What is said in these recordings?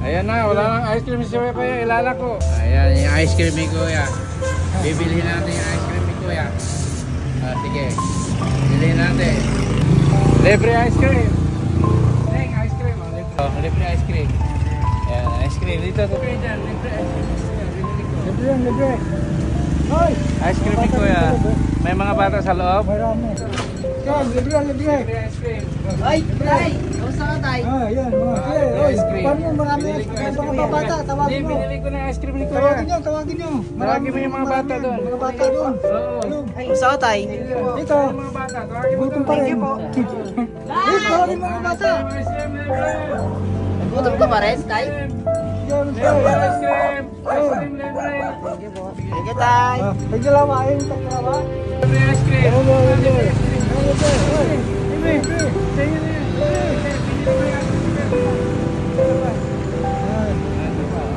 Ayan na, wala nang ice cream si Kuya, ilala ko. Ayan, yung ice cream ni Kuya. Bibilihin natin yung ice cream ni Kuya. Sige, bilhin natin. Libre ice cream. Neng, ice cream. Libre ice cream. Ayan, ice cream. Dito, libre dyan. Libre ice cream. Libre yan, libre. Hoy! Ice cream ni Kuya. May mga bata sa loob? Marami. Yan, libre yan, libre. Libre ice cream. Ay, tay! Kamusta ka, tay? Yan, mga kaya. Oy, paano yung marami mga bata? Tawagin mo. Binili ko na ice cream ni Kuya. Tawagin nyo. Tawagin mo yung mga bata doon. Mga bata doon. Oo. Kamusta ka, tay? Dito. Mga bata, tawagin mo Gutom pa rin. Dito, tawagin mga bata. Gutom ka pa rin, tay? Yan, Ice cream. Ice cream libre. Thank you, tay. Pagdalawa, ayun, pagdalawa. Libre ice cream.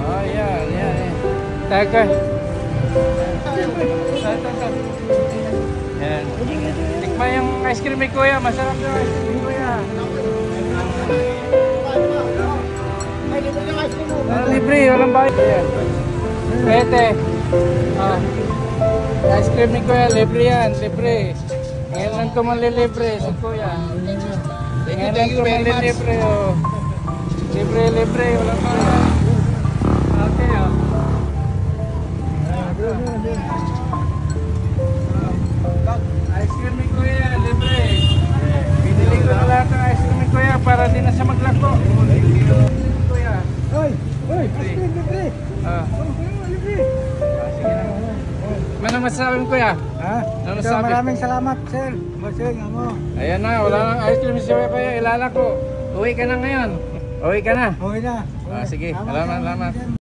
Oh, yan. Teka. Yan. Tikman yung ice cream ni Kuya. Masarap yung ice cream ni Kuya. Libre, walang bayad. Yan. Pwede. Ice cream ni Kuya, libre yan. Libre. Ngayon lang ito malilibre si Kuya. Ngayon lang ito malilibre. Libre. Walang bayad. Okay, Ice cream ni Kuya, libre. Binili ko na lahat ng ice cream ni Kuya para di na siya maglako. Kuya. Hoy, libre. Libre. Sige na. Ano masasabi mo, Kuya? Ano masasabi? Maraming salamat, sir. Masing, amo. Ayan na, wala nang ice cream si Kuya, ilala ko. Uwi ka na ngayon. Uwi ka na. Okay na. Sige, salamat.